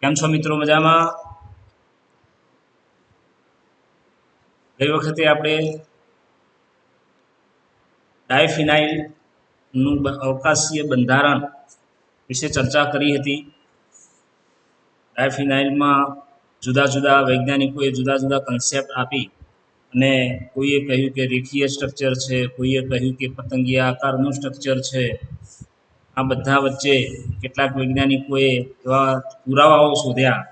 કેમ છો મિત્રો? મજામાં? ગઈ વખતે આપણે ડાયફિનાઇલનું અવકાશીય બંધારણ વિશે ચર્ચા કરી હતી. ડાયફિનાઇલમાં જુદા જુદા વૈજ્ઞાનિકોએ જુદા જુદા કન્સેપ્ટ આપી અને કોઈએ કહ્યું કે રેખીય સ્ટ્રક્ચર છે, કોઈએ કહ્યું કે પતંગિયા આકારનું સ્ટ્રક્ચર છે. આ બધા વચ્ચે કેટલાક વૈજ્ઞાનિકોએ એવા પુરાવાઓ શોધ્યા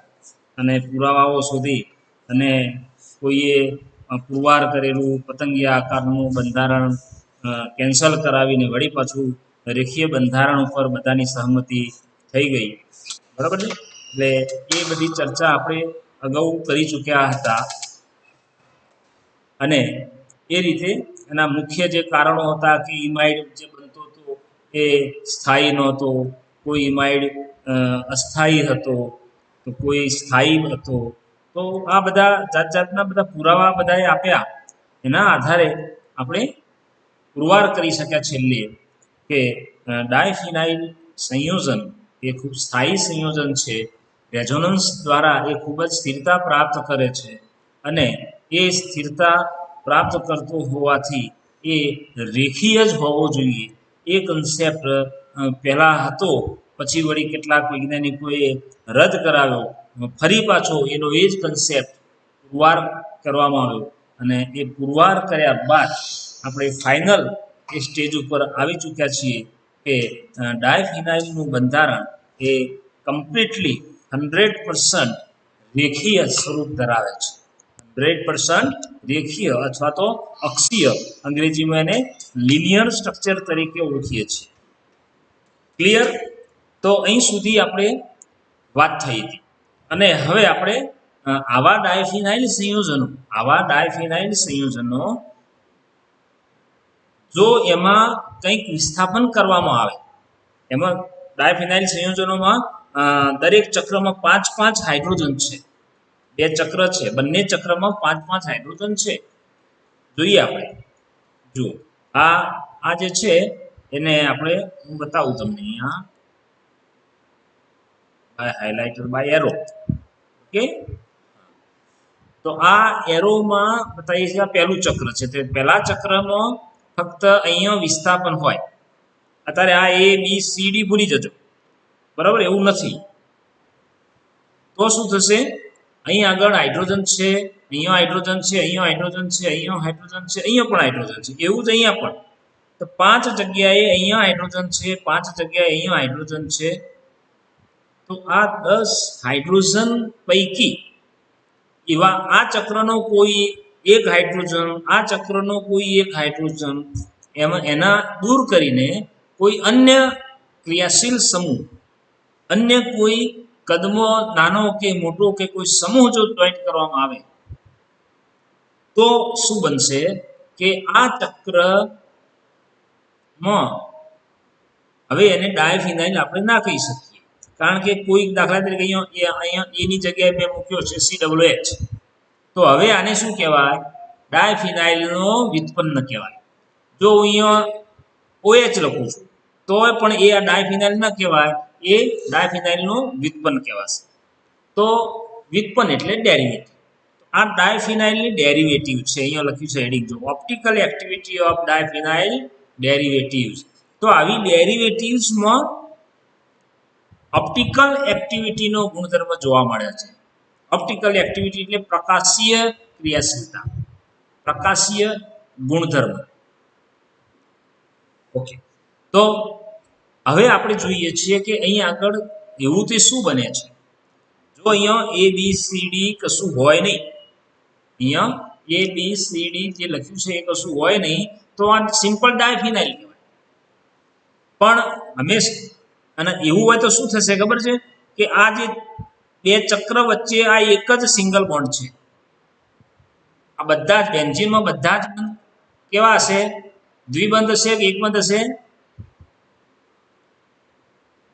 અને પુરાવાઓ શોધી અને કોઈએ પુરવાર કરેલું પતંગિયા આકારનું બંધારણ કેન્સલ કરાવીને વળી પાછું રેખીય બંધારણ ઉપર બધાની સહમતિ થઈ ગઈ. બરાબર છે? એટલે એ બધી ચર્ચા આપણે અગાઉ કરી ચૂક્યા હતા અને એ રીતે એના મુખ્ય જે કારણો હતા કે ઇમાઇડ જે બનતો હતો એ સ્થાયી નહોતો, કોઈ ઇમાઇડ અસ્થાયી હતો, તો કોઈ સ્થાયી હતો. તો આ બધા જાત જાતના બધા પુરાવા બધાએ આપ્યા. એના આધારે આપણે પુરવાર કરી શક્યા છેલ્લે કે ડાયફિનાઇલ સંયોજન એ ખૂબ સ્થાયી સંયોજન છે. રેઝોનન્સ દ્વારા એ ખૂબ જ સ્થિરતા પ્રાપ્ત કરે છે અને એ સ્થિરતા પ્રાપ્ત કરતો હોવાથી એ રેખીય જ હોવો જોઈએ. એ કન્સેપ્ટ પહેલાં હતો, પછી વળી કેટલાક વૈજ્ઞાનિકોએ રદ કરાવ્યો, ફરી પાછો એનો એ જ કન્સેપ્ટ પુરવાર કરવામાં આવ્યો અને એ પુરવાર કર્યા બાદ આપણે ફાઇનલ એ સ્ટેજ ઉપર આવી ચૂક્યા છીએ કે ડાયફિનાઇલનું બંધારણ એ કમ્પ્લીટલી 100% રેખીય સ્વરૂપ ધરાવે છે. 100% રેખીય અથવા તો અક્ષીય, અંગ્રેજીમાં એને લિનિયર સ્ટ્રક્ચર તરીકે ઓળખીએ છીએ. ક્લિયર? તો અહીં સુધી આપણે વાત થઈ હતી અને હવે આપણે આવા ડાયફિનાઇલ સંયોજનો જો એમાં કંઈક વિસ્થાપન કરવામાં આવે, એમાં ડાયફિનાઇલ સંયોજનોમાં દરેક ચક્રમાં 5 હાઇડ્રોજન છે. 2 ચક્ર છે, બંને ચક્રમાં 5 હાઇડ્રોજન છે. જોઈએ આપણે, જુઓ આ જે છે એને આપણે હું બતાવું તમને અહીંયા હાઇલાઇટર બાય એરો. ઓકે, તો આ એરોમાં બતાવીએ છીએ આ પહેલું ચક્ર છે. તે પહેલા ચક્રમાં ફક્ત અહીંયા વિસ્થાપન હોય. અત્યારે આ A B C D ભૂલી જજો, બરાબર? એવું નથી. તો શું થશે? અહીં આગળ હાઇડ્રોજન છે, અહીંયા હાઇડ્રોજન છે, અહીંયા હાઇડ્રોજન છે, અહીંયા હાઇડ્રોજન છે, અહીંયા પણ હાઇડ્રોજન છે. એવું જ અહીંયા પણ તો 5 જગ્યાએ અહીંયા હાઇડ્રોજન છે, 5 જગ્યાએ અહીંયા હાઇડ્રોજન છે. તો આ 10 હાઇડ્રોજન પૈકી એવા આ ચક્રનો કોઈ એક હાઇડ્રોજન, આ ચક્રનો કોઈ એક હાઇડ્રોજન, એના દૂર કરીને કોઈ અન્ય ક્રિયાશીલ સમૂહ, અન્ય કોઈ કદમાં નાનો કે મોટો કે કોઈ સમૂહ જો જોઈન્ટ કરવામાં આવે તો શું બનશે કે આ ચક્રમાં હવે એને ડાયફિનાઇલ આપણે ના કહી શકીએ, કારણ કે કોઈ દાખલા તરીકે અહીંયા એની જગ્યાએ મેં મૂક્યો છે COH. તો હવે આને શું કહેવાય? ડાયફિનાઇલનો વ્યુત્પન્ન કહેવાય. જો અહીંયા OH લખું છું તો પણ એ આ ડાયફિનાઇલ ન કહેવાય, એ ડાયફિનાઇલનો વ્યુત્પન્ન કહેવાશે. તો વ્યુત્પન્ન એટલે ડેરિવેટિવ. આ ડાયફિનાઇલની ડેરિવેટિવ છે. અહીંયા લખ્યું છે હેડિંગ જો, optical activity of diphenyl derivatives. તો આવી ડેરિવેટિવ્સમાં ઓપ્ટિકલ એક્ટિવિટીનો ગુણધર્મ જોવા મળે છે. ઓપ્ટિકલ એક્ટિવિટી એટલે પ્રકાશીય ક્રિયાશીલતા, પ્રકાશીય ગુણધર્મ. ઓકે, તો હવે આપણે જોઈએ છીએ કે અહીં આગળ એવું તે શું બને છે. જો અહીંયા ABCD કશું હોય નહીં, અહીંયા ABCD જે લખ્યું છે એ કશું હોય નહીં, તો આ સિમ્પલ ડાયફિનાઇલ કહેવાય. પણ હંમેશા અને એવું હોય તો શું થશે ખબર છે કે આ જે 2 ચક્ર વચ્ચે આ એક જ સિંગલ બોન્ડ છે. આ બધા જ બેન્ઝીનમાં બધા જ કેવા હશે? દ્વિબંધ હશે કે એકબંધ હશે?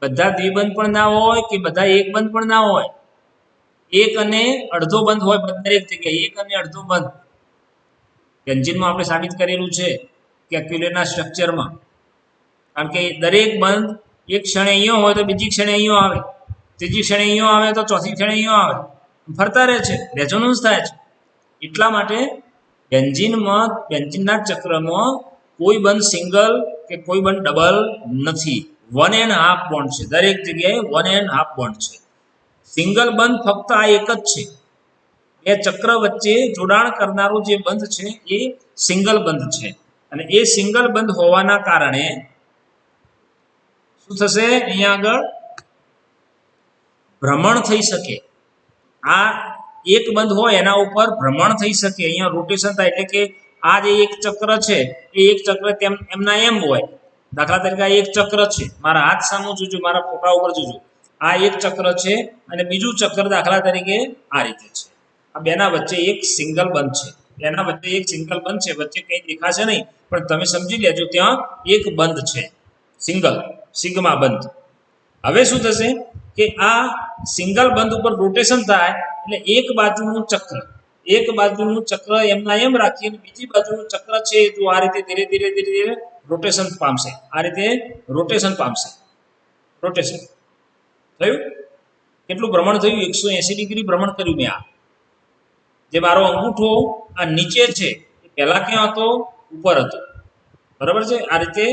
બધા દ્વિબંધ પણ ના હોય કે બધા એકબંધ પણ ના હોય. એક અને અડધો બંધ હોય દરેક જગ્યાએ, એક અને અડધો બંધ. બેન્ઝીનમાં આપણે સાબિત કરેલું છે કેલ્ક્યુલેટરના સ્ટ્રક્ચરમાં, કારણ કે દરેક બંધ એક ક્ષણે અહીંયા હોય તો બીજી ક્ષણે અહીંયા આવે. ત્રીજી શ્રેણી અહીંયા આવે તો ચોથી શ્રેણી અહીંયા આવે, ફરતા રહે છે, રેઝોનન્સ થાય છે. એટલા માટે બેન્ઝીનના ચક્રમાં કોઈ બંધ સિંગલ કે કોઈ બંધ ડબલ નથી. 1.5 બોન્ડ છે, દરેક જગ્યાએ 1.5 બોન્ડ છે. સિંગલ બંધ ફક્ત આ એક જ છે. બે ચક્ર વચ્ચે જોડાણ કરનારો જે બંધ છે એ સિંગલ બંધ છે. અને એ સિંગલ બંધ હોવાના કારણે શું થશે, અહીંયા આગળ ભ્રમણ થઈ શકે. આ એક બંધ હોય એના ઉપર ભ્રમણ થઈ શકે, અહીંયા રોટેશન થાય. એટલે કે આ જે એક ચક્ર છે એ એક ચક્ર તેમ એમના એમ હોય. દાખલા તરીકે આ એક ચક્ર છે, મારા હાથ સામું જોજો, મારા ફોટા ઉપર જોજો. આ એક ચક્ર છે અને બીજું ચક્ર દાખલા તરીકે આ રીતે છે. આ બેના વચ્ચે એક સિંગલ બંધ છે, બેના વચ્ચે એક સિંગલ બંધ છે. વચ્ચે કંઈ દેખાશે નહીં, પણ તમે સમજી લેજો ત્યાં એક બંધ છે, સિંગલ સિગ્મા બંધ. હવે શું થશે કે આ સિંગલ બંધ ઉપર રોટેશન થાય એટલે એક બાજુનું ચક્ર એમના એમ રાખી અને બીજી બાજુનું ચક્ર છે જો આ રીતે ધીરે ધીરે ધીરે ધીરે રોટેશન પામશે. આ રીતે રોટેશન પામશે. રોટેશન થયું. કેટલું ભ્રમણ થયું? 180 ડિગ્રી ભ્રમણ કર્યું મેં. આ જે મારો અંગૂઠો આ નીચે છે એ પહેલા ક્યાં હતો? ઉપર હતો, બરાબર છે. આ રીતે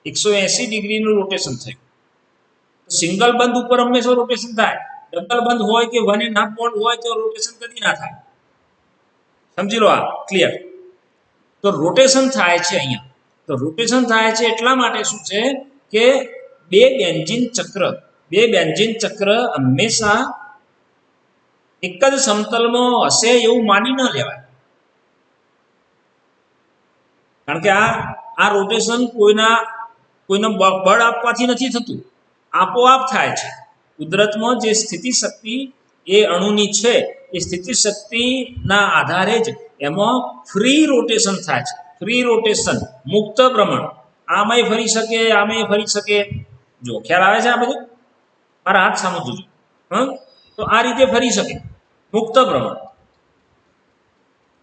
180 ડિગ્રીનું રોટેશન થયું. સિંગલ બંધ ઉપર હંમેશા રોટેશન થાય. ડબલ બંધ હોય કે 1.5 બોન્ડ હોય તો રોટેશન કદી ના થાય. સમજી લો, આ ક્લિયર. તો રોટેશન થાય છે અહીંયા. તો રોટેશન થાય છે એટલા માટે શું છે કે બે બેન્ઝીન ચક્ર હંમેશા એક જ સમતલમાં હશે એવું માની ન લેવાય. કારણ કે આ રોટેશન કોઈને બળ આપવાથી નથી થતું, આપોઆપ થાય છે. કુદરતમાં જે સ્થિતિ શક્તિ એ અણુની છે એ સ્થિતિ શક્તિના આધારે જ એમાં ફ્રી રોટેશન થાય છે. ફ્રી રોટેશન, મુક્ત ભ્રમણ. આમાંય ફરી શકે, આમાંય ફરી શકે. જો ખ્યાલ આવે છે આ બધું? મારા હાથ સામું જોજો. તો આ રીતે ફરી શકે, મુક્ત ભ્રમણ.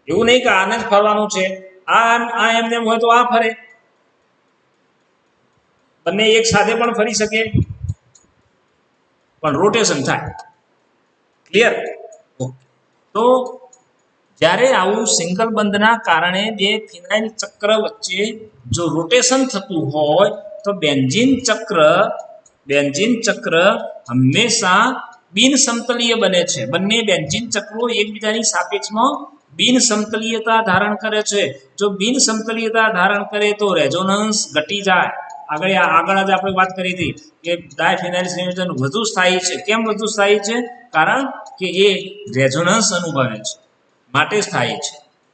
એવું નહીં કે આને જ ફરવાનું છે, આ એમને હોય તો આ ફરે. બંને એક સાથે પણ ફરી શકે, પણ રોટેશન થાય. ક્લિયર? તો જ્યારે આવું સિંગલ બંધના કારણે બે ફિનાઇલ ચક્ર વચ્ચે જો રોટેશન થતું હોય તો બેન્ઝીન ચક્ર હંમેશા બિનસમતલીય બને છે. બંને બેન્ઝીન ચક્રો એકબીજાની સાપેક્ષમાં બિનસમતલીયતા ધારણ કરે છે. જો બિનસમતલીયતા ધારણ કરે તો રેઝોનન્સ ઘટી જાય. આગળ જ આપણે વાત કરી હતી કે ડાયફિનાઇલ સંયોજન વધુ સ્થાયી છે. કેમ વધુ સ્થાયી છે? કારણ કે એ રેઝોનન્સ અનુભવે છે, માટે સ્થાયી છે.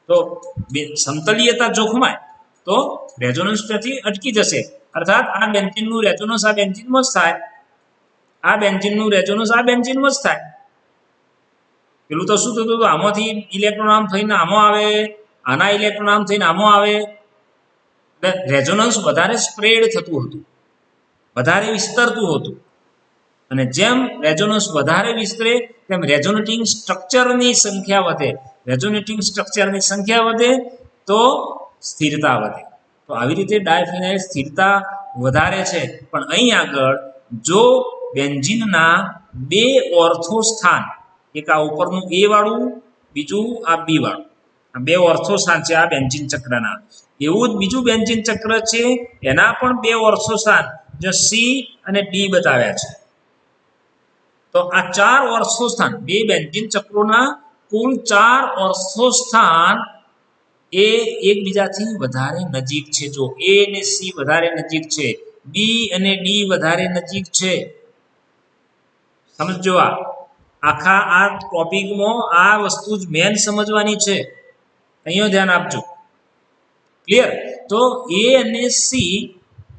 તો સમતલીયતા જોખમાય તો રેઝોનન્સ ત્યાંથી અટકી જશે. અર્થાત આ બેન્ઝીનનું રેઝોનન્સ આ બેન્ઝીનમાં જ થાય, આ બેન્ઝીનનું રેઝોનન્સ આ બેન્ઝીનમાં જ થાય. પેલું તો શું થતું હતું? આમાંથી ઇલેક્ટ્રોન આમ થઈને આમાં આવે, આના ઇલેક્ટ્રોન આમ થઈને આમાં આવે. રેઝોનન્સ વધારે સ્પ્રેડ થતું હતું, વધારે વિસ્તરતું હતું. અને જેમ રેઝોનન્સ વધારે વિસ્તરે તેમ રેઝોનેટિંગ સ્ટ્રક્ચરની સંખ્યા વધે. રેઝોનેટિંગ સ્ટ્રક્ચરની સંખ્યા વધે તો સ્થિરતા વધે. તો આવી રીતે ડાયફિનાઇલ સ્થિરતા વધારે છે. પણ અહીં આગળ જો બેન્ઝીનના બે ઓર્થો સ્થાન, એક આ ઉપરનું A વાળું, બીજું આ B વાળું, આ બે ઓર્થો સ્થાન છે આ બેન્ઝીન ચક્રના. એવું જ બીજું બેન્ઝીન ચક્ર છે, એના પણ બે ઓર્થો સ્થાન જો C અને D બતાવ્યા છે. તો આ 4 ઓર્થો સ્થાન, બે બેન્ઝીન ચક્રોના કુલ 4 ઓર્થો સ્થાન એ એકબીજાથી વધારે નજીક છે. જો A અને C વધારે નજીક છે, B અને D વધારે નજીક છે. સમજો, આખા આ ટોપિકમાં આ વસ્તુ જ મેન સમજવાની છે. અહીંયા ધ્યાન આપજો. ક્લિયર? તો A અને C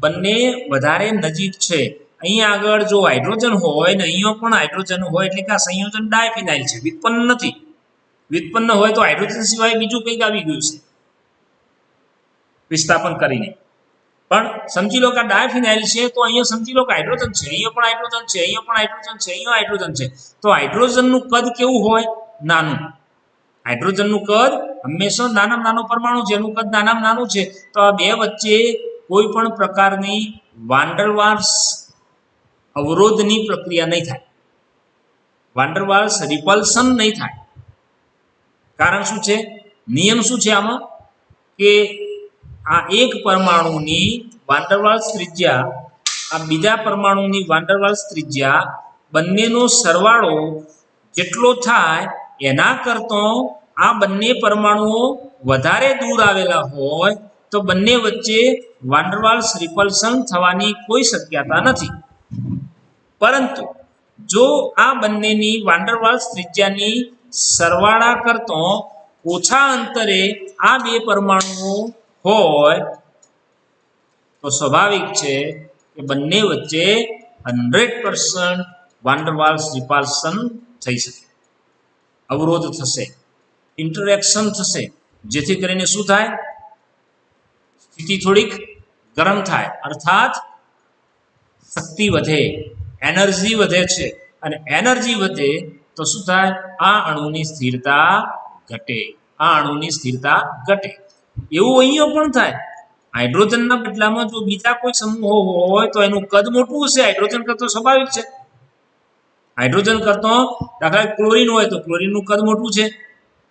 બંને વધારે નજીક છે. અહીંયા આગળ જો હાઇડ્રોજન હોય ને અહીંયા પણ હાઇડ્રોજન હોય એટલે કે આ સંયોજન ડાયફિનાઇલ છે, વ્યુત્પન્ન નથી. વ્યુત્પન્ન હોય તો હાઇડ્રોજન સિવાય બીજું કંઈક આવી ગયું છે વિસ્થાપન કરીને. પણ સમજી લો કે આ ડાયફિનાઇલ છે તો અહીંયા સમજી લો કે હાઇડ્રોજન છે, અહીંયા પણ હાઇડ્રોજન છે, અહીંયા પણ હાઇડ્રોજન છે, અહીંયા હાઇડ્રોજન છે. તો હાઇડ્રોજનનું કદ કેવું હોય? નાનું. હાઇડ્રોજનનું કદ હંમેશા નાનામાં નાનો પરમાણુ જેનું કદ નાનામાં નાનું છે. તો આ બે વચ્ચે કોઈ પણ પ્રકારની વાન ડર વાલ્સ અવરોધની પ્રક્રિયા નહીં થાય. વાન્ડરવાલ્સ રિપલ્શન નહીં થાય. કારણ શું છે? નિયમ શું છે આમાં કે આ એક પરમાણુની વાન્ડરવાલ્સ ત્રિજ્યા આ બીજા પરમાણુની વાન્ડરવાલ્સ ત્રિજ્યા બંનેનો સરવાળો જેટલો થાય એના કરતાં આ બંને પરમાણુઓ વધારે દૂર આવેલા હોય તો બંને વચ્ચે વાન્ડરવાલ્સ રિપલ્શન થવાની કોઈ શક્યતા નથી. પરંતુ જો આ બંનેની વાન્ડરવાલ્સ ત્રિજ્યાની સરવાળા કરતાં ઓછા અંતરે આ બે પરમાણુઓ હોય તો સ્વાભાવિક છે કે બંને વચ્ચે 100% વાન્ડરવાલ્સ રિપલ્શન થઈ શકે, અવરોધ થશે, ઇન્ટરેક્શન થશે, જેથી કરીને શું થાય? સ્થિતિ થોડીક ગરમ થાય, અર્થાત શક્તિ વધે, એનર્જી વધે છે. અને એનર્જી વધે તો શું થાય? આ અણુની સ્થિરતા ઘટે, આ અણુની સ્થિરતા ઘટે. એવું અહીંયા પણ થાય. હાઇડ્રોજનના બદલામાં જો બીજા કોઈ સમૂહો હોય તો એનું કદ મોટું હશે હાઇડ્રોજન કરતો, સ્વાભાવિક છે. હાઇડ્રોજન કરતો દાખલા ક્લોરીન હોય તો ક્લોરીનનું કદ મોટું છે,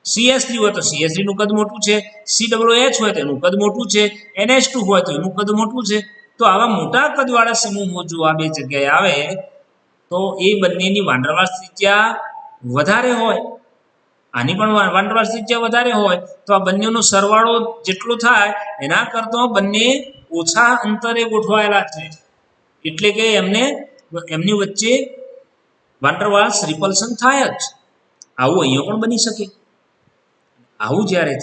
CH3 હોય તો CH3 નું કદ મોટું છે, COOH હોય તો એનું કદ મોટું છે, NH2 હોય તો એનું કદ મોટું છે. તો આવા મોટા કદવાળા સમૂહો જો આ બે જગ્યાએ આવે તો એ બંનેની વાન્ડરવાલ્સ ત્રિજ્યા વધારે હોય, આની પણ વાન્ડરવાલ્સ ત્રિજ્યા વધારે હોય તો આ બંનેનો સરવાળો જેટલો થાય એના કરતાં બંને ઓછા અંતરે ગોઠવાયેલા છે, એટલે કે એમની વચ્ચે વાન્ડરવાલ્સ રિપલ્શન થાય જ. આવું અહીંયા પણ બની શકે. આવું જ્યારે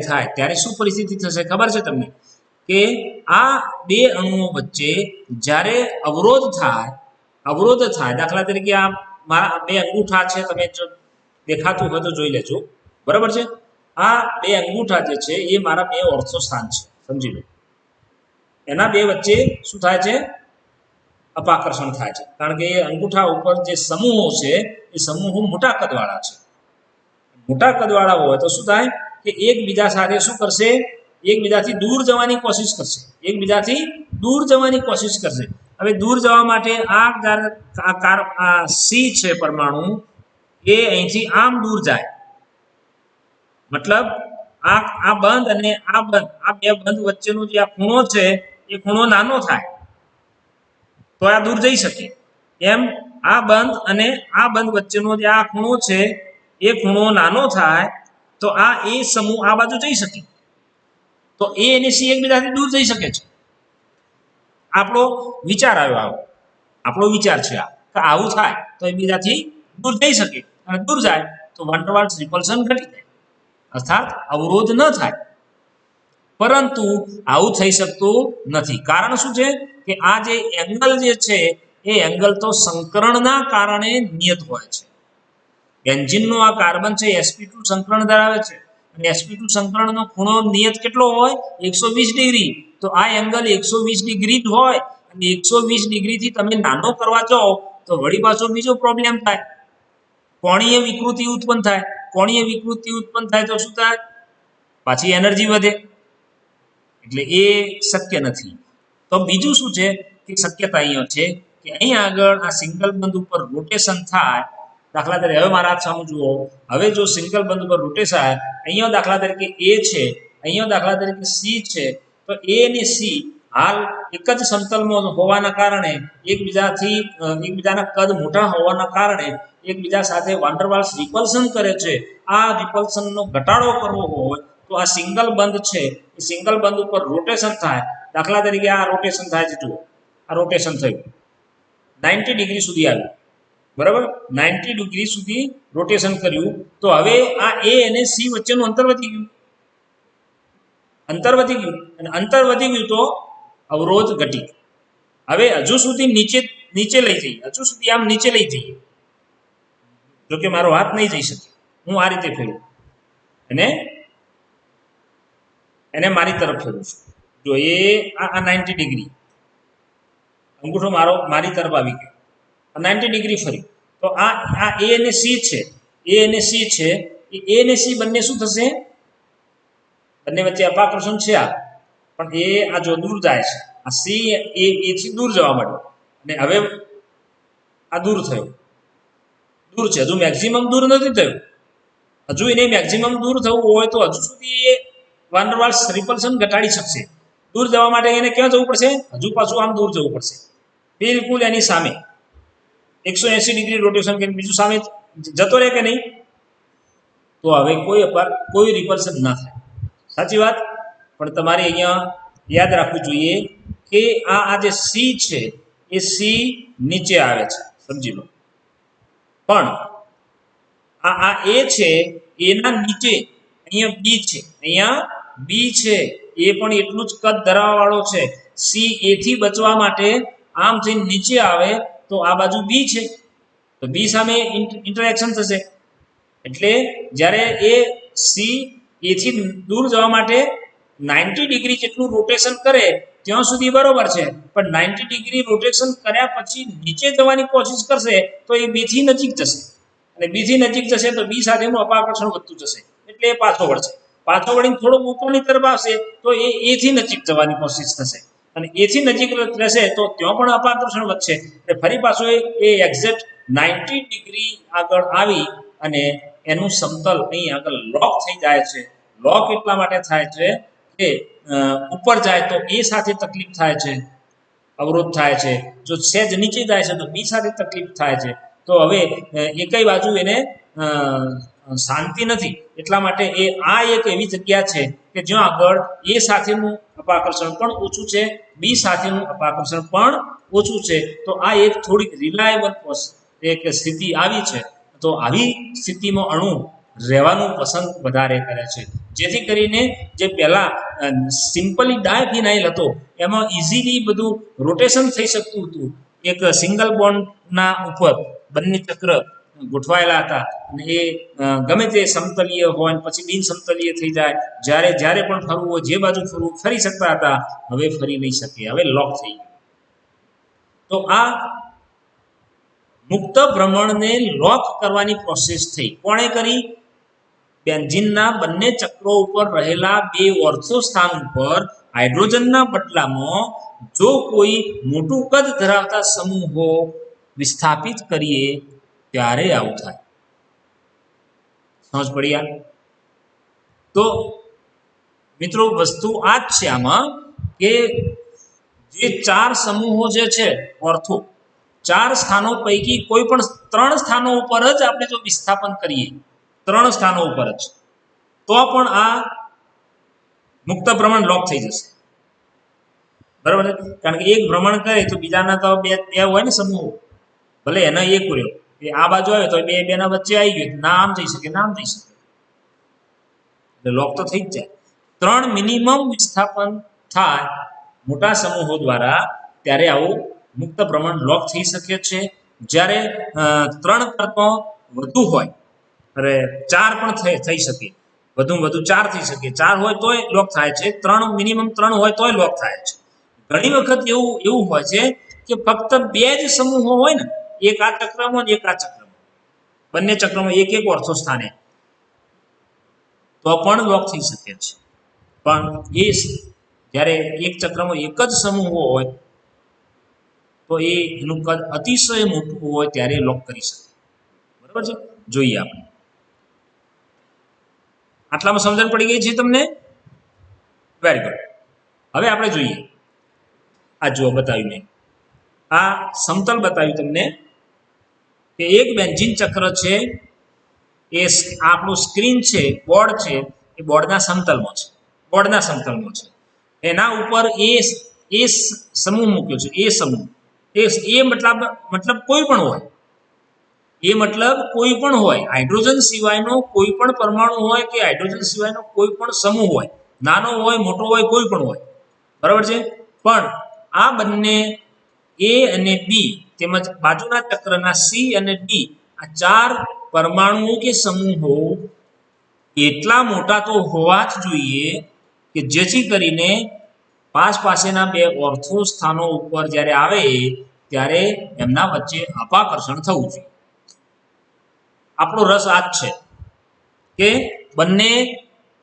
થાય ત્યારે શું પરિસ્થિતિ થશે ખબર છે તમને? કે આ બે અણુઓ વચ્ચે જ્યારે અવરોધ થાય, દાખલા તરીકે આ મારા બે અંગૂઠા છે, તમે જો દેખાતું હોય તો જોઈ લેજો, બરાબર છે? આ બે અંગૂઠા જે છે એ મારા બે ઓર્થો સ્થાન છે, સમજી લો. એના બે વચ્ચે શું થાય છે? અપાકર્ષણ થાય છે, કારણ કે એ અંગૂઠા ઉપર જે સમૂહો છે એ સમૂહો મોટા કદવાળા છે. મોટા કદવાળા હોય તો શું થાય કે એકબીજા સાથે શું કરશે? એકબીજાથી દૂર જવાની કોશિશ કરશે. હવે દૂર જવા માટે આ સી છે પરમાણુ, એ અહીંથી આમ દૂર જાય, મતલબ આ બંધ અને આ બે બંધ વચ્ચેનો જે આ ખૂણો છે એ ખૂણો નાનો થાય તો આ દૂર જઈ શકે. એમ આ બંધ અને આ બંધ વચ્ચેનો જે આ ખૂણો છે એ ખૂણો નાનો થાય તો આ એ સમૂહ આ બાજુ જઈ શકે, તો એ અને સી એકબીજાથી દૂર જઈ શકે છે. આપણો વિચાર છે કે આવું થાય તો એકબીજાથી દૂર જઈ શકે, અને દૂર જાય તો વાન્ડરવાલ્સ રિપલ્શન ઘટી જાય, અર્થાત અવરોધ ન થાય. પરંતુ આવું થઈ શકતું નથી. કારણ શું છે? કે આ જે એંગલ જે છે એ એંગલ તો સંકરણના કારણે નિયત હોય છે. બેન્ઝીનનો આ કાર્બન છે sp2 સંકરણ ધરાવે છે, અને sp2 સંકરણનો ખૂણો નિયત કેટલો હોય? 120 ડિગ્રી. તો આ એંગલ 120 ડિગ્રી જ હોય, અને 120 ડિગ્રીથી તમે નાનો કરવા જાઓ તો વળી પાછો બીજો પ્રોબ્લેમ થાય, કોણીય વિકૃતિ ઉત્પન્ન થાય. કોણીય વિકૃતિ ઉત્પન્ન થાય તો શું થાય? પાછી એનર્જી વધે, એટલે એ શક્ય નથી. તો બીજું શું છે કે શક્યતા અહીંયા છે કે અહીંયા આગળ આ સિંગલ બંધ ઉપર રોટેશન થાય. દાખલા તરીકે હવે મારા હાથ સામું જુઓ. હવે જો સિંગલ બંધ ઉપર રોટેશન થાય, અહીંયા દાખલા તરીકે એ છે, અહીંયા દાખલા તરીકે સી છે, તો એ અને સી હાલ એક જ સમતલમાં હોવાના કારણે એકબીજાના કદ મોટા હોવાના કારણે એકબીજા સાથે વાન્ડરવાલ્સ રિપલ્શન કરે છે. આ રિપલ્શનનો ઘટાડો કરવો હોય તો આ સિંગલ બંધ છે એ સિંગલ બંધ ઉપર રોટેશન થાય. દાખલા તરીકે આ રોટેશન થાય છે, જુઓ આ રોટેશન થયું 90 ડિગ્રી સુધી આવ્યું, બરાબર? 90 ડિગ્રી સુધી રોટેશન કર્યું તો હવે આ એ અને સી વચ્ચેનું અંતર વધી ગયું, અને અંતર વધી ગયું તો અવરોધ ઘટી. હવે હજુ સુધી નીચે લઈ જઈએ, જોકે મારો હાથ નહીં જઈ શકે, હું આ રીતે ફેરવું અને એને મારી તરફ ફેરવું છું. જો એ આ 90 ડિગ્રી અંગૂઠો મારી તરફ આવી ગયો, 90 ડિગ્રી ફરી, તો આ એ અને સી છે, એ અને સી બંને શું થશે? બંને વચ્ચે અપાકર્ષણ છે પણ એ આ જો દૂર જાય છે, આ સી એથી દૂર જવા માંડ્યું, અને હવે આ દૂર થયો, દૂર છે, હજુ મેક્સિમમ દૂર નથી થયું. હજુ એને મેક્સિમમ દૂર થવું હોય તો હજુ સુધી એ વાન ડેર વાલ્સ રિપલ્શન ઘટાડી શકશે. દૂર જવા માટે એને ક્યાં જવું પડશે? હજુ પાછું આમ દૂર જવું પડશે, બિલકુલ એની સામે 180 ડિગ્રી રોટેશન કરીને બીજું સામે જતો રહે કે નહીં? તો હવે કોઈ રિપલ્શન ના થાય. સાચી વાત. પણ તમારે અહીંયા યાદ રાખવું જોઈએ કે આ જે સી છે એ સી નીચે આવે છે, સમજી લો. પણ આ એ છે, એના નીચે અહીંયા બી છે, અહીંયા બી છે, એ પણ એટલું જ કદ ધરાવવા વાળો છે. સી એ થી બચવા માટે આમ થઈને નીચે આવે તો આ બાજુ બી છે, તો બી સામે ઇન્ટરેક્શન થશે. એટલે જ્યારે એ સી એ થી દૂર જવા માટે 90 ડિગ્રી જેટલું રોટેશન કરે ત્યાં સુધી બરોબર છે, પણ 90 ડિગ્રી રોટેશન કર્યા પછી નીચે જવાની કોશિશ કરશે તો એ બી થી નજીક જશે, અને બી થી નજીક જશે તો બી સાથેનું અપાકર્ષણ વધતું જશે, એટલે એ પાછો વળશે. પાછો વળીને થોડોક ઉપરની તરફ આવશે તો એ થી નજીક જવાની કોશિશ થશે, અને એ થી નજીક રહેશે તો ત્યાં પણ અપાકર્ષણ વધશે. એટલે ફરી પાછું એ એક્ઝેક્ટ 90 ડિગ્રી આગળ આવી અને એનું સમતલ અહીં આગળ લોક થઈ જાય છે. લોક એટલા માટે થાય છે કે ઉપર જાય તો એ સાથે તકલીફ થાય છે, અવરોધ થાય છે. જો સહેજ નીચે જાય છે તો બી સાથે તકલીફ થાય છે. તો હવે એકેય બાજુ એને શાંતિ નથી. એટલા માટે આ એક એવી જગ્યા છે કે જ્યાં આગળ એ સાથેનું અપાકર્ષણ પણ ઓછું છે, બી સાથેનું અપાકર્ષણ પણ ઓછું છે. તો આ એક થોડીક રિલાયબલ એક સ્થિતિ આવી છે. તો આવી સ્થિતિમાં અણુ રહેવાનું પસંદ વધારે કરે છે, જેથી કરીને જે પહેલા સિમ્પલી ડાયફિનાઇલ હતો એમાં ઇઝીલી બધું રોટેશન થઈ શકતું હતું. એક સિંગલ બોન્ડના ઉપર બંને ચક્ર ગોઠવાયેલા હતા, અને એ ગમે તે સમતલીય હોય પછી બિન સમતલીય થઈ જાય, જ્યારે પણ ફરવું હોય જે બાજુ ફરવું ફરી શકતા હતા. હવે ફરી નહીં શકે, હવે લોક થઈ ગયું. તો આ મુક્ત ભ્રમણને લોક કરવાની પ્રોસેસ થઈ. કોણે કરી? બેન્ઝીનના બંને ચક્રો ઉપર રહેલા બે ઓર્થો સ્થાન ઉપર હાઇડ્રોજનના બદલામાં જો કોઈ મોટું કદ ધરાવતા સમૂહો વિસ્થાપિત કરીએ ત્યારે આવું થાય. સમજ પડી? તો મિત્રો વસ્તુ આ જ છે આમાં કે જે ચાર સમૂહો જે છે ઓર્થો, ચાર સ્થાનો પૈકી કોઈ પણ 3 સ્થાનો ઉપર જ આપણે જો વિસ્થાપન કરીએ, 3 સ્થાનો ઉપર જ, તો પણ આ મુક્ત ભ્રમણ લોક થઈ જશે. બરાબર છે? કારણ કે એક ભ્રમણ કરે તો બીજાના તો બે હોય ને સમૂહો, ભલે એના એક રહ્યો, એ આ બાજુ આવે તો બેના વચ્ચે આવી ગયું, ના આમ થઈ શકે ના આમ થઈ શકે, એટલે લોક તો થઈ જ જાય. 3 મિનિમમ વિસ્થાપન થાય મોટા સમૂહો દ્વારા ત્યારે આવું મુક્ત ભ્રમણ લોક થઈ શકે છે. જ્યારે 3 કરતાં વધુ હોય, અરે 4 પણ થઈ શકે, વધુમાં વધુ 4 થઈ શકે, 4 હોય તોય લોક થાય છે, 3 મિનિમમ 3 હોય તોય લોક થાય છે. ઘણી વખત એવું હોય છે કે ફક્ત 2 જ સમૂહો હોય ને, એક આ ચક્રમાં એક આ ચક્રમાં, બંને ચક્રમાં એક ઓર્થો સ્થાને, તો પણ લોક થઈ શકે છે. પણ એ જ્યારે એક ચક્રમાં એક જ સમૂહો હોય તો એનું કદ અતિશય મોટું હોય ત્યારે લોક કરી શકે. બરાબર છે? જોઈએ આપણે. આટલામાં સમજણ પડી ગઈ છે તમને? Very good. હવે આપણે જોઈએ. આ જુઓ બતાવ્યું મેં, આ સમતલ બતાવ્યું તમને કે એક બેન્ઝીન ચક્ર છે, એ આપણું સ્ક્રીન છે, બોર્ડ છે, એ બોર્ડના સમતલમાં છે. એના ઉપર એ સમૂહ મૂક્યો છે. એ સમૂહ એ મતલબ કોઈ પણ હોય, એ મતલબ કોઈ પણ હોય, હાઇડ્રોજન સિવાયનો કોઈ પણ પરમાણુ હોય કે હાઇડ્રોજન સિવાયનો કોઈ પણ સમૂહ હોય, નાનો હોય મોટો હોય કોઈ પણ હોય. બરાબર છે? પણ આ બંને એ અને બી તેમજ બાજુના ચક્રના સી અને ડી, આ 4 પરમાણુઓ કે સમૂહો એટલા મોટા તો હોવા જ જોઈએ કે જેથી કરીને પાસેના 2 ઓર્થો સ્થાનો ઉપર જ્યારે આવે ત્યારે એમના વચ્ચે અપાકર્ષણ થવું જોઈએ. આપણો રસ આ જ છે કે બંને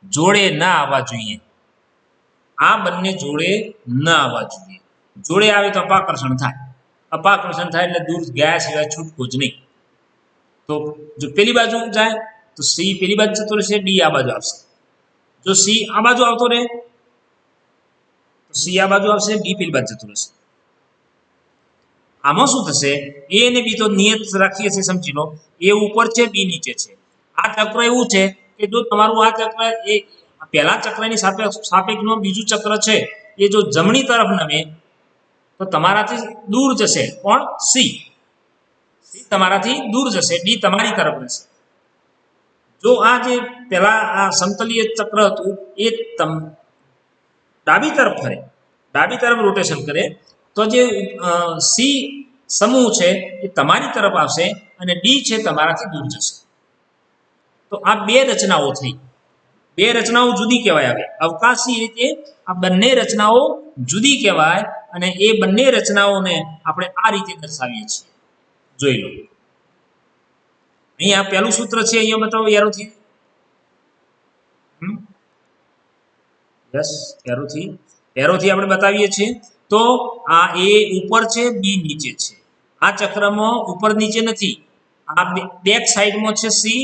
જોડે ના આવવા જોઈએ. આ બંને જોડે ન આવવા જોઈએ. જોડે આવે તો અપાકર્ષણ થાય. અપાકર્ષણ થાય એટલે દૂર ગયા સિવાય છૂટકો જ નહીં. તો જો પેલી બાજુ જાય તો સી પેલી બાજુ જતો રહેશે, ડી આ બાજુ આવશે. જો સી આ બાજુ આવતો રહે તો સી આ બાજુ આવશે, ડી પેલી બાજુ જતો રહેશે. આમાં શું થશે, એ અને બી તો નિયત રાખીએ છીએ, સમજી લો. એ ઉપર છે, બી નીચે છે. આ ચક્ર એવું છે કે જો તમારું આ ચક્ર એ પહેલા ચક્રની સાપેક્ષમાં બીજું ચક્ર છે એ જો જમણી તરફ નમે તો તમારાથી દૂર જશે. કોણ? સી. સી તમારાથી દૂર જશે, ડી તમારી તરફ રહેશે. જો આ જે પહેલા આ સમતલીય ચક્ર હતું એ ડાબી તરફ ફરે, ડાબી તરફ રોટેશન કરે, તો જે સી સમૂહ છે એ તમારી તરફ આવશે અને ડી છે તમારાથી દૂર જશે. તો આ બે રચનાઓ થઈ. બે રચનાઓ જુદી કહેવાય. હવે અવકાશી રીતે આ બંને રચનાઓ જુદી કહેવાય અને એ બંને રચનાઓને આપણે આ રીતે દર્શાવીએ છીએ. જોઈ લો. અહીંયા પહેલું સૂત્ર છે, અહીંયા બતાવો એરોથી. યસ, એરોથી આપણે બતાવીએ છીએ. તો આ એ ઉપર છે, બી નીચે છે. આ ચક્રમાં ઉપર નીચે નથી. આ બેક સાઈડમાં છે સી,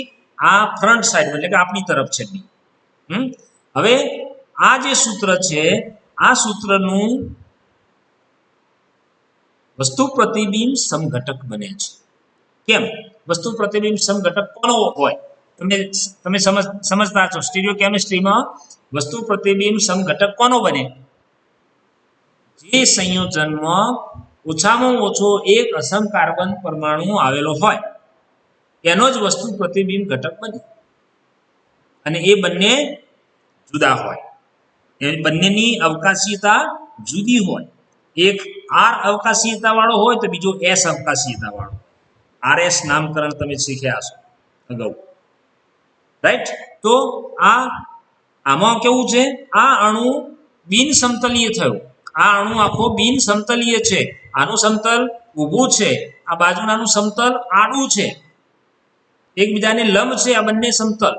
આ ફ્રન્ટ સાઈડમાં એટલે કે આપણી તરફ છે બી. હવે આ જે સૂત્ર છે આ સૂત્રનું વસ્તુ પ્રતિબિંબ સમઘટક બને છે. કેમ? વસ્તુ પ્રતિબિંબ સમઘટક કોનો હોય? તમે સમજતા છો. સ્ટીરિયો કેમિસ્ટ્રીમાં વસ્તુ પ્રતિબિંબ સમઘટક કોનો બને? જે સંયોજનમાં ઓછામાં ઓછો એક અસમ કાર્બન પરમાણુ આવેલો હોય એનો જ વસ્તુ પ્રતિબિંબ ઘટક બને. અને એ બંને જુદા હોય, એ બંનેની અવકાશીયતા જુદી હોય. એક આર અવકાશીયતા વાળો હોય તો બીજો એસ અવકાશીયતા વાળો. આરએસ નામકરણ તમે શીખ્યા છો અગાઉ, રાઈટ? તો આમાં કેવું છે, આ અણુ બિન સમતલીય થયો. આ અણુ આખો બિન સમતલીય છે. આનું સમતલ ઊભું છે, આ બાજુનાનું સમતલ આડું છે, એકબીજાને લંબ છે આ બંને સમતલ.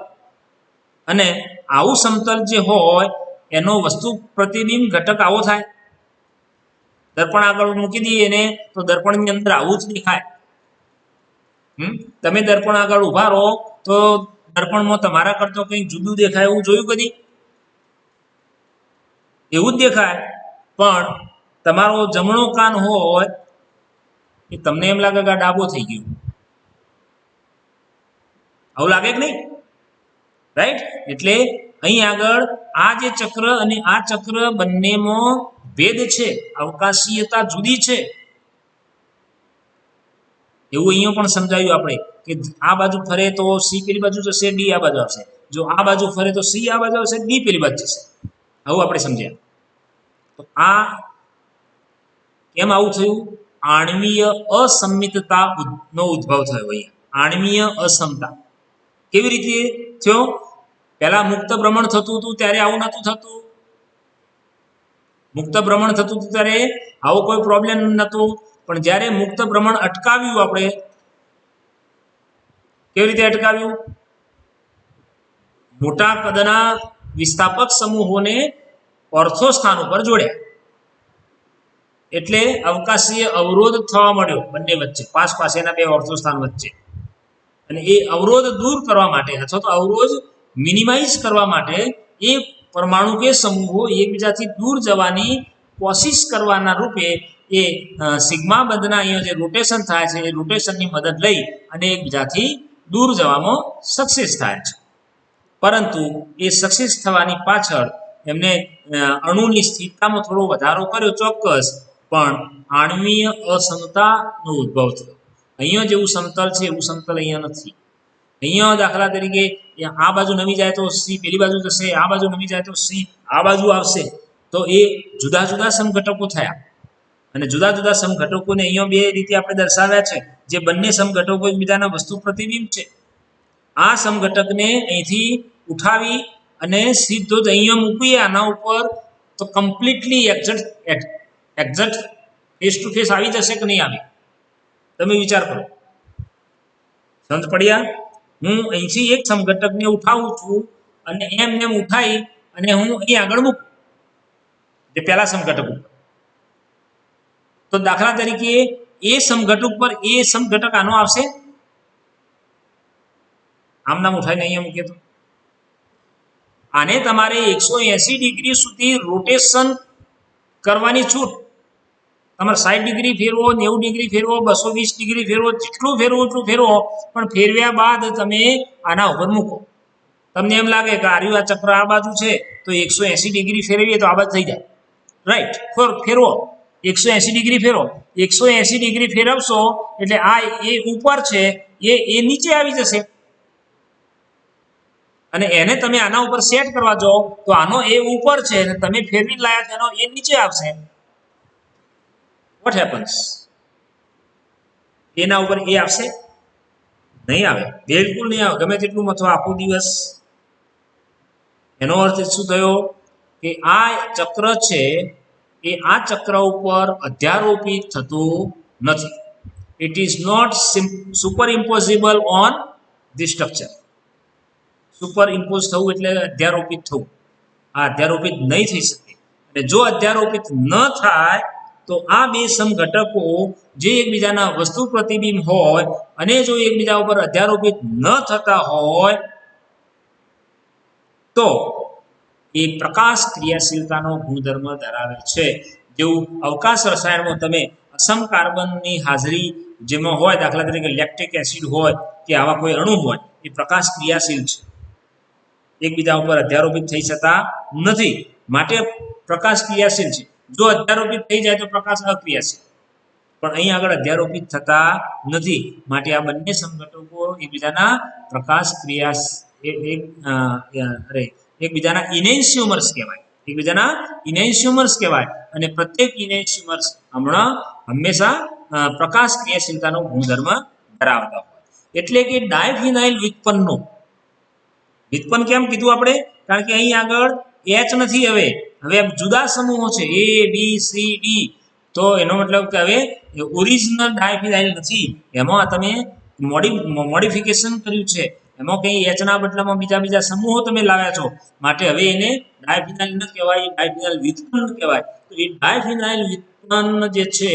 અને આવું સમતલ જે હોય એનો વસ્તુ પ્રતિબિંબ ઘટક આવો થાય. દર્પણ આગળ મૂકી દઈએ ને તો દર્પણની અંદર આવું જ દેખાય. તમે દર્પણ આગળ ઊભા રહો તો દર્પણમાં તમારા કરતો કંઈક જુદું દેખાય એવું જોયું કદી? એવું જ દેખાય. પણ તમારો જમણો કાન હોય એ તમને એમ લાગે કે આ ડાબો થઈ ગયો. આવું લાગે કે નહીં? રાઈટ? એટલે અહીં આગળ આ જે ચક્ર અને આ ચક્ર બંનેમાં ભેદ છે, અવકાશીયતા જુદી છે. એવું અહીંયા પણ સમજાવ્યું આપણે કે આ બાજુ ફરે તો સી પેલી બાજુ જશે, ડી આ બાજુ આવશે. જો આ બાજુ ફરે તો સી આ બાજુ આવશે, ડી પેલી બાજુ જશે. આવું આપણે સમજ્યા. તો આ કેમ આવું થયું? આણ્વીય અસમિતતા નો ઉદ્ભવ થયો. અહીંયા આણ્વીય અસમતા કેવી રીતે થયો? પહેલા મુક્ત ભ્રમણ થતું હતું ત્યારે આવું નહોતું થતું. મુક્ત ભ્રમણ થતું હતું ત્યારે આવો કોઈ પ્રોબ્લેમ નહોતો. પણ જ્યારે મુક્ત ભ્રમણ અટકાવ્યું આપણે, કેવી રીતે અટકાવ્યું? મોટા કદના વિસ્થાપક સમૂહોને ઓર્થો સ્થાન ઉપર જોડ્યા. એટલે અવકાશીય અવરોધ થવા મળ્યો બંને વચ્ચે, પાસેના બે ઓર્થો સ્થાન વચ્ચે. અને એ અવરોધ દૂર કરવા માટે અથવા તો અવરોધ મિનિમાઇઝ કરવા માટે એ પરમાણુ કે સમૂહો એકબીજાથી દૂર જવાની કોશિશ કરવાના રૂપે એ સિગ્મા બંધના અહીંયા જે રોટેશન થાય છે એ રોટેશનની મદદ લઈ અને એકબીજાથી દૂર જવામાં સક્સેસ થાય છે. પરંતુ એ સક્સેસ થવાની પાછળ એમને અણુની સ્થિરતામાં થોડો વધારો કર્યો ચોક્કસ, પણ આણ્વીય અસમતાનો ઉદ્ભવ થયો. અહીંયા જેવું સમતલ છે એવું સમતલ અહીંયા નથી. અહીંયા દાખલા તરીકે આ બાજુ નમી જાય તો સી પેલી બાજુ જશે, આ બાજુ નમી જાય તો સી આ બાજુ આવશે. તો એ જુદા જુદા સમઘટકો થયા. અને જુદા જુદા સમઘટકોને અહીંયા બે રીતે આપણે દર્શાવ્યા છે. જે બંને સમઘટકો એકબીજાના વસ્તુ પ્રતિબિંબ છે. આ સમઘટકને અહીંથી ઉઠાવી અને સીધો જ અહીંયા મૂકીએ આના ઉપર તો completely exact face to face આવી જશે કે નહીં આવે? તમે વિચાર કરો. સમજ પડ્યા? હું અહીંથી એક સમઘટકને ઉઠાવું છું અને એમ ઉઠાઈ અને હું અહીં આગળ મૂકું જે પહેલા સમઘટક ઉપર. તો દાખલા તરીકે એ સમઘટક પર એ સમઘટક આનો આવશે, આમ નામ ઉઠાઈને અહીંયા મૂકીએ તો આને તમારે 180 ડિગ્રી સુધી રોટેશન કરવાની છૂટ, તમારે 60 ડિગ્રી ફેરવો, 90 ડિગ્રી ફેરવો, 220 ડિગ્રી ફેરવો, જેટલું ફેરવો એટલું ફેરવો, પણ ફેરવ્યા બાદ તમે આના ઉપર મૂકો. તમને એમ લાગે કે આર્યું આ ચક્ર આ બાજુ છે તો 180 ડિગ્રી ફેરવીએ તો આ બાજુ થઈ જાય, રાઈટ? ફેરવો 180 ડિગ્રી ફેરવો, 180 ડિગ્રી ફેરવશો એટલે આ એ ઉપર છે એ નીચે આવી જશે, અને એને તમે આના ઉપર સેટ કરવા જાઓ તો આનો એ ઉપર છે અને તમે ફેરવી લાયા તેનો એ નીચે આવશે. What happens? એના ઉપર એ આવશે નહીં, આવે, બિલકુલ નહીં આવે, ગમે તેટલું મથો આખો દિવસ. એનો અર્થ શું થયો કે આ ચક્ર છે એ આ ચક્ર ઉપર અધ્યારોપિત થતું નથી. It is not superimposable on the structure. Superimpose થવું એટલે અધ્યારોપિત થવું, આ અધ્યારોપિત નહીં થઈ શકે. અને જો અધ્યારોપિત ન થાય તો આ બે સમઘટકો જે એકબીજાના વસ્તુ પ્રતિબિંબ હોય અને જો એકબીજા ઉપર અધ્યારોપિત ન થતા હોય તો એ પ્રકાશ ક્રિયાશીલતાનો ગુણધર્મ ધરાવે છે. જેવું અવકાશ રસાયણમાં તમે અસમ કાર્બનની હાજરી જેમાં હોય, દાખલા તરીકે લેક્ટિક એસિડ હોય કે આવા કોઈ અણુ હોય, એ પ્રકાશ ક્રિયાશીલ છે, એકબીજા ઉપર અધ્યારોપિત થઈ શકતા નથી, માટે પ્રકાશ ક્રિયાશીલ છે. જો અધ્યારોપિત થઈ જાય તો પ્રકાશ અક્રિયાશીલ, પણ અહીં આગળ અધ્યારોપિત થતા નથી, માટે આ બંને સમઘટકો એકબીજાના પ્રકાશ એકબીજાના ઇનેન્સ્યુમર્સ કહેવાય, એકબીજાના ઇનેન્સ્યુમર્સ કહેવાય. અને પ્રત્યેક ઇનેન્સ્યુમર્સ હંમેશા પ્રકાશ ક્રિયાશીલતાનો ગુણધર્મ ધરાવતા હોય. એટલે કે ડાયફિનાઇલ વ્યુત્પન્ન કેમ કીધું આપણે? કારણ કે અહીં આગળ એચ નથી, હવે જુદા સમૂહો છે એ બી સી ડી, તો એનો મતલબ કે હવે ઓરિજિનલ ડાયફિનાઇલ નથી, એમાં તમે મોડિફિકેશન કર્યું છે, એમાં કંઈ એચના બદલામાં બીજા સમૂહો તમે લાવ્યા છો, માટે હવે એને ડાયફિનાઇલ ન કહેવાય, ડાયફિનાઇલ વ્યુત્પન્ન કહેવાય. તો એ ડાયફિનાઇલ વ્યુત્પન્ન જે છે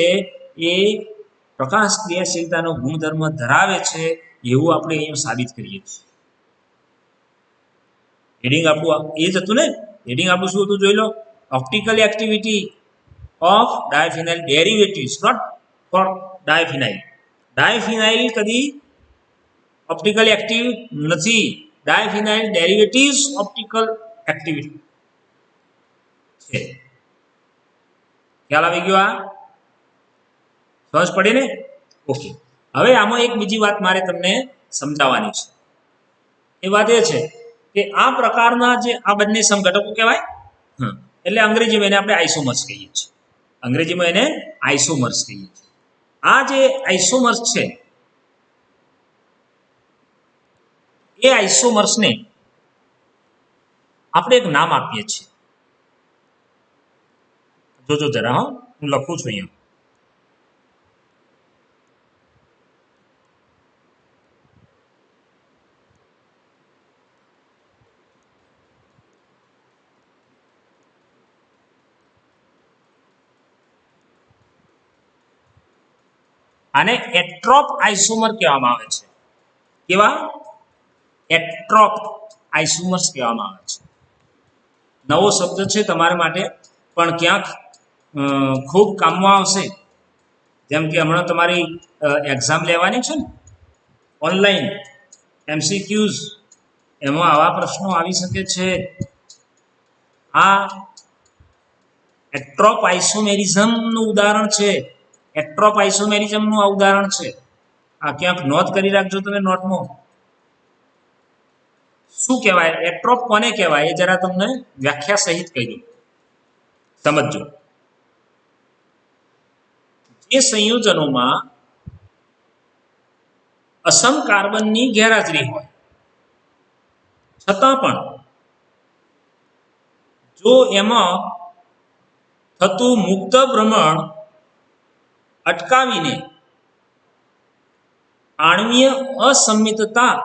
એ પ્રકાશ ક્રિયાશીલતાનો ગુણધર્મ ધરાવે છે એવું આપણે અહીંયા સાબિત કરીએ છીએ. હેડિંગ આપણું એ જ હતું ને, હેડિંગ આપણું શું હતું જોઈ લો, optical activity of diphenyl derivatives, not for diphenyl. Diphenyl કદી ઓપ્ટિકલ એક્ટિવ નથી, ડાયફિનાઇલ ડેરિવેટિવ્સ ઓપ્ટિકલ એક્ટિવિટી છે. ખ્યાલ આવી ગયો? આ સમજ પડી ને? ઓકે. હવે આમાં એક બીજી વાત મારે તમને સમજાવવાની છે. એ વાત એ છે કે આ પ્રકારના જે આ બંને સમઘટકો કહેવાય, એટલે અંગ્રેજીમાં એને આપણે આઇસોમર્સ કહીએ છીએ, અંગ્રેજીમાં એને આઇસોમર્સ કહીએ છીએ. આ જે આઇસોમર્સ છે એ આઇસોમર્સને આપણે એક નામ આપીએ છીએ. જોજો જરા, હા, હું લખું છું અહીંયા. આને એટ્રોપ આઇસોમર કહેવામાં આવે છે. કેવા? એટ્રોપ આઇસોમર્સ કહેવામાં આવે છે. નવો શબ્દ છે તમારા માટે, પણ ક્યાંક ખૂબ કામમાં આવશે. જેમ કે હમણાં તમારી એક્ઝામ લેવાની છે ને ઓનલાઈન MCQs, એમાં આવા પ્રશ્નો આવી શકે છે. આ એટ્રોપ આઇસોમેરિઝમનું ઉદાહરણ છે, એટ્રોપ આઇસોમેરિઝમનું આ ઉદાહરણ છે. આ ક્યાંક નોંધ કરી રાખજો તમે નોટમાં. શું કહેવાય એટ્રોપ, કોને કહેવાય એ જરા તમને વ્યાખ્યા સહિત કહી દઉં, સમજજો. જે સંયોજનોમાં અસમ કાર્બનની ગેરહાજરી હોય છતાં પણ જો એમાં થતું મુક્ત ભ્રમણ અટકાવીને આણ્વીય અસંમિતતા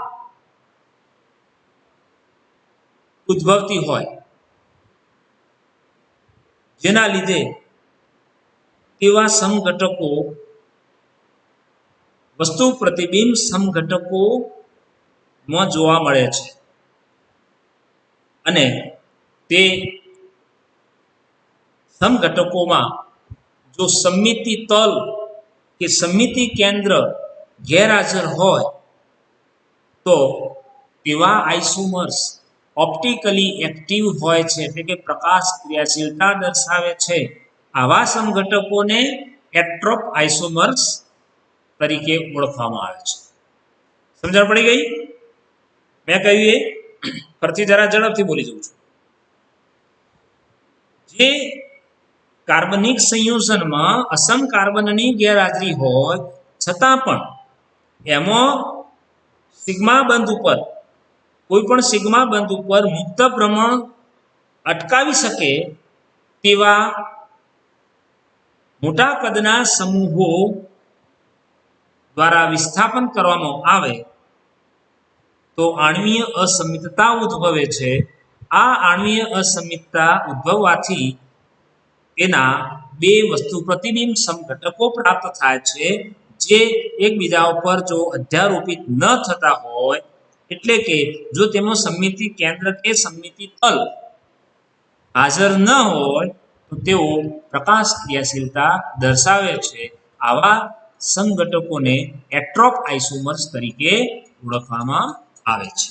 ઉદ્ભવતી હોય, જેના લીધે તેવા સમઘટકો વસ્તુ પ્રતિબિંબ સમઘટકોમાં જોવા મળે છે અને તે સમઘટકોમાં જો સમમિતિ તલ કે સમમિતિ કેન્દ્ર ગેરહાજર હોય તો તેવા આઇસોમર્સ ઓપ્ટિકલી એક્ટિવ હોય છે, એટલે કે પ્રકાશ ક્રિયાશીલતા દર્શાવે છે. આવા સમઘટકોને એટ્રોપ આઇસોમર્સ તરીકે ઓળખવામાં આવે છે. સમજણ પડી ગઈ? મેં કહ્યું એ ફરીથી જરા ઝડપથી બોલી જઉં છું. જે કાર્બનિક સંયોજનમાં અસમ કાર્બનની ગેરહાજરી હોય છતાં પણ એમાં સિગ્મા બંધ ઉપર કોઈ પણ સિગ્મા બંધ ઉપર મુક્ત ભ્રમણ અટકાવી શકે તેવા મોટા કદના સમૂહો દ્વારા વિસ્થાપન કરવામાં આવે તો આણ્વીય અસમિતતા ઉદ્ભવે છે. આ આણ્વીય અસમિતતા ઉદ્ભવવાથી એના બે વસ્તુ પ્રતિબિંબ સમઘટકો પ્રાપ્ત થાય છે જે એકબીજા ઉપર જો અધ્યારોપિત ન થતા હોય, એટલે કે જો તેમાં સમમિતિ કેન્દ્ર કે સમમિતિ તલ હાજર ન હોય તો તેઓ પ્રકાશ ક્રિયાશીલતા દર્શાવે છે. આવા સમઘટકોને એટ્રોપ આઇસોમર્સ તરીકે ઓળખવામાં આવે છે.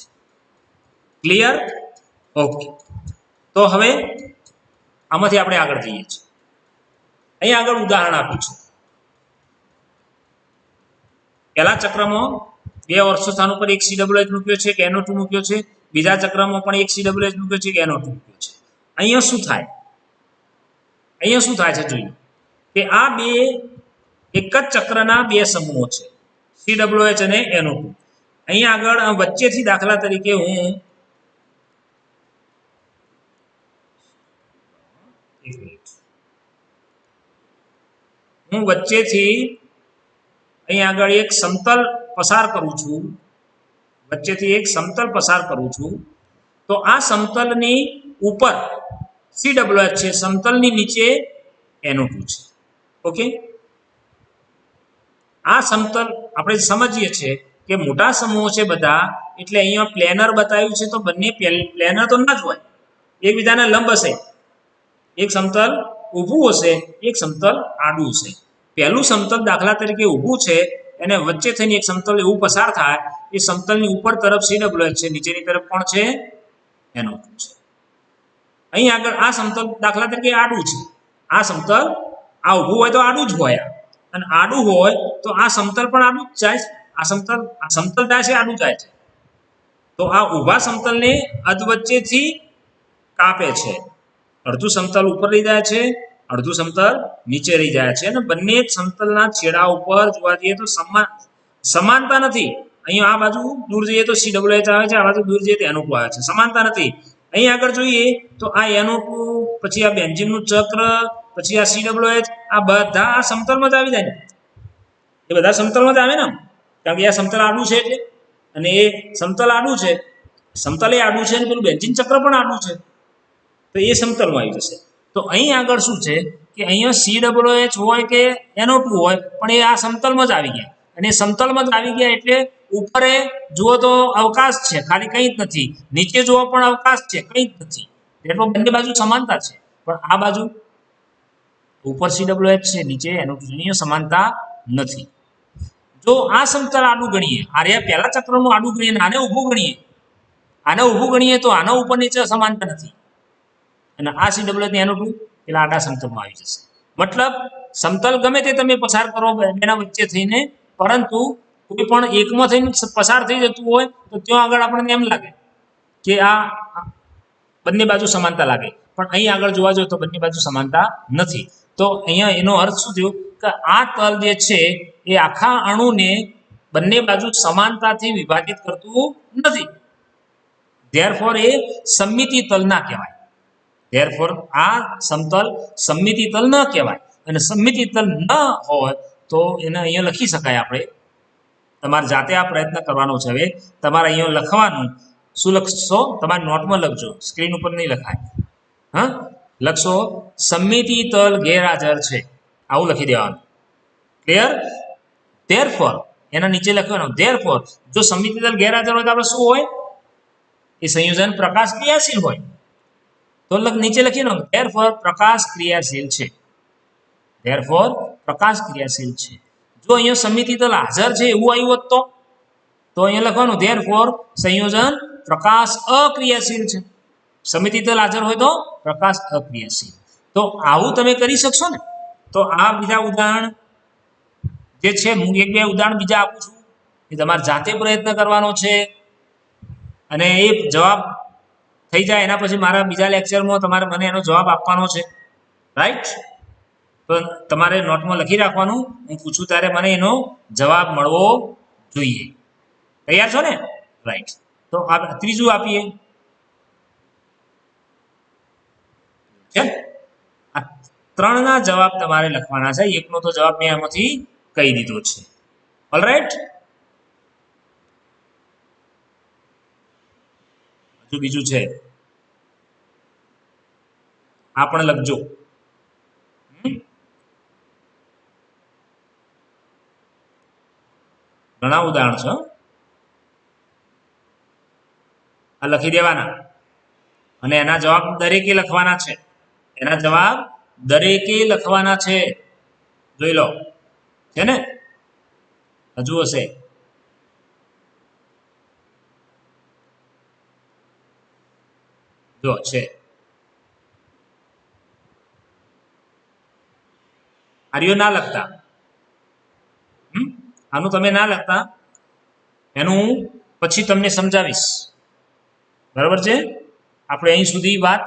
ક્લિયર? ઓકે. તો હવે આમાંથી આપણે આગળ જઈએ છીએ. અહીં આગળ ઉદાહરણ આપ્યું છે. પહેલા ચક્રમાં બે વર્ષો સ્થાન ઉપર એક COH મૂક્યો છે કે NO2 મૂક્યો છે. બીજા ચક્રમાં પણ એક COH મૂક્યો છે કે NO2 મૂક્યો છે. અહીંયા શું થાય? અહીંયા શું થાય છે જોઈએ કે આ બે એક જ ચક્રના બે સમૂહો છે, COH અને NO2. અહીંયા આગળ વચ્ચેથી દાખલા તરીકે હું વચ્ચેથી અહીં આગળ એક સમતલ પસાર કરું છું, વચ્ચેથી એક સમતલ પસાર કરું છું, તો આ સમતલની ઉપર COH છે, સમતલની નીચે NO2 છે. ઓકે, આ સમતલ આપણે સમજીએ છીએ કે મોટા સમૂહો છે બધા, એટલે અહીંયા પ્લેનર બતાવ્યું છે તો બંને પ્લેનર તો ના જ હોય, એકબીજાને લંબ હશે. એક સમતલ ઊભું હશે, એક સમતલ આડું હશે. પહેલું સમતલ દાખલા તરીકે ઊભું છે, એને વચ્ચે થઈને એક સમતલ એવું પસાર થાય, એ સમતલની ઉપર તરફ COH છે, નીચેની તરફ કોણ છે? NO2 છે. અહીં આગળ આ સમતલ દાખલા તરીકે આડું છે. આ સમતલ આ ઊભું હોય તો આડું જ હોય, અને આડું હોય તો આ સમતલ પણ આડું જ જાય. આ સમતલ જાય છે, આડું જાય છે. તો આ ઊભા સમતલને અધવચ્ચેથી કાપે છે. અડધું સમતલ ઉપર રહી જાય છે, અડધું સમતલ નીચે રહી જાય છે, અને બંને સમતલના છેડા ઉપર જોવા જઈએ તો સમાનતા નથી. અહીંયા આ બાજુ દૂર જઈએ તો COH આવે છે, આ બાજુ દૂર જઈએ તો NO2 આવે છે, સમાનતા નથી. અહીં આગળ જોઈએ તો આ NO2, પછી આ બેન્ઝીનનું ચક્ર, પછી આ COH, આ બધા આ સમતલમાં જ આવી જાય ને, એ બધા સમતલમાં જ આવે ને, કારણ કે આ સમતલ આડું છે એટલે, અને એ સમતલ આડું છે, સમતલ એ આડું છે, અને પેલું બેન્ઝીન ચક્ર પણ આડું છે, તો એ સમતલમાં આવી જશે. તો અહીં આગળ શું છે કે અહીંયા COH હોય કે NO2 હોય, પણ એ આ સમતલમાં જ આવી ગયા, અને સમતલમાં જ આવી ગયા એટલે ઉપર જુઓ તો અવકાશ છે, ખાલી કંઈ જ નથી. નીચે જુઓ પણ અવકાશ છે, કંઈ જ નથી. એટલે બંને બાજુ સમાનતા છે, પણ આ બાજુ ઉપર COH છે, નીચે NO2 છે, અહીંયા સમાનતા નથી. જો આ સમતલ આડું ગણીએ, આરે પહેલા ચક્રનું આડું ગણીએ, આને ઊભું ગણીએ, તો આના ઉપર નીચે સમાનતા નથી, અને આ COH ને NO2 એટલે આડા સમતલમાં આવી જશે. મતલબ સમતલ ગમે તે તમે પસાર કરો બેના વચ્ચે થઈને, પરંતુ કોઈ પણ એકમાં થઈને પસાર થઈ જતું હોય તો ત્યાં આગળ આપણને એમ લાગે કે આ બંને બાજુ સમાનતા લાગે, પણ અહીં આગળ જોવા જોઈએ તો બંને બાજુ સમાનતા નથી. તો અહીંયા એનો અર્થ શું થયો કે આ તલ જે છે એ આખા અણુને બંને બાજુ સમાનતાથી વિભાજિત કરતું નથી. ધેરફોર એ સમમિતિ તલ ના કહેવાય. ધેરફોર આ સમતલ સમમિતિ તલ ન કહેવાય, અને સમમિતિ તલ ન હોય તો એને અહીંયા લખી શકાય. આપણે તમારે જાતે આ પ્રયત્ન કરવાનો છે. હવે તમારે અહીંયા લખવાનું શું લખશો? તમારી નોટમાં લખજો, સ્ક્રીન ઉપર નહીં લખાય. હા, લખશો સમમિતિ તલ ગેરહાજર છે, આવું લખી દેવાનું. ક્લિયર? ધેરફોર એના નીચે લખવાનું ધેરફોર જો સમમિતિ દળ ગેરહાજર હોય તો આપણે શું હોય એ સંયોજન પ્રકાશ ક્રિયાશીલ હોય તો નીચે લખીએ ને ધેરફોર પ્રકાશ ક્રિયાશીલ છે ધેરફોર પ્રકાશ ક્રિયાશીલ છે જો અહીંયા સમમિતિ દળ હાજર છે એવું આવ્યું હોત તો અહીંયા લખવાનું ધેરફોર સંયોજન પ્રકાશ અક્રિયાશીલ છે સમમિતિ દળ હાજર હોય તો પ્રકાશ અક્રિયાશીલ તો આવું તમે કરી શકશો ને તો આ બીજા ઉદાહરણ જે છે હું એક બે ઉદાહરણ બીજા આપું છું એ તમારે જાતે પ્રયત્ન કરવાનો છે અને એ જવાબ થઈ જાય એના પછી મારા બીજા લેક્ચરમાં તમારે મને એનો જવાબ આપવાનો છે રાઈટ તો તમારે નોટમાં લખી રાખવાનું હું પૂછું ત્યારે મને એનો જવાબ મળવો જોઈએ તૈયાર છો ને રાઈટ તો આ ત્રીજું આપીએ આ ત્રણના જવાબ તમારે લખવાના છે એકનો તો જવાબ મેં આમાંથી કહી દીધો છે ઓલરાઈટ હજુ બીજું છે આ પણ લખજો ઘણા ઉદાહરણ છે આ લખી દેવાના અને એના જવાબ દરેકે લખવાના છે એના જવાબ દરેકે લખવાના છે જોઈ લો છે ને હજુ હશે જો છે આર્યો ના લખતા આનું તમે ના લખતા એનું પછી તમને સમજાવીશ બરાબર છે આપણે અહીં સુધી વાત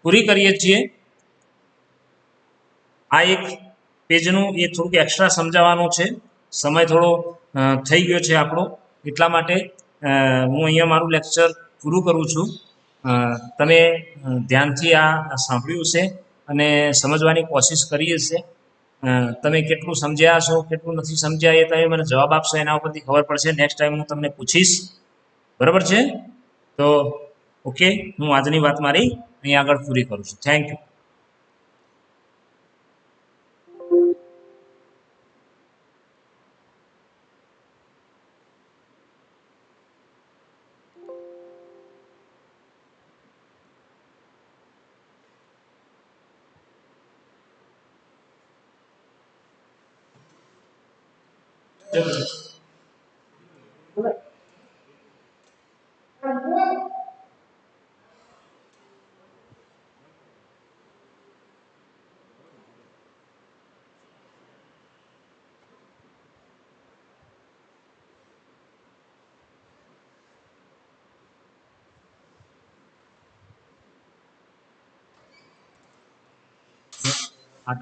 પૂરી કરીએ છીએ આ એક પેજનું એ થોડુંક એક્સ્ટ્રા સમજાવવાનું છે સમય થોડો થઈ ગયો છે આપણો એટલા માટે હું અહીંયા મારું લેક્ચર પૂરું કરું છું તમે ધ્યાનથી આ સાંભળ્યું છે અને સમજવાની કોશિશ કરી હશે તમે કેટલું સમજ્યા છો કેટલું નથી સમજ્યા એ તમે મને જવાબ આપશો એના ઉપરથી ખબર પડશે નેક્સ્ટ ટાઈમ હું તમને પૂછીશ બરાબર છે તો ઓકે હું આજની વાત મારી અહીં આગળ પૂરી કરું છું થેન્ક યુ આ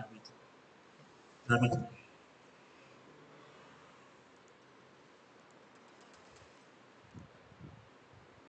ડાબી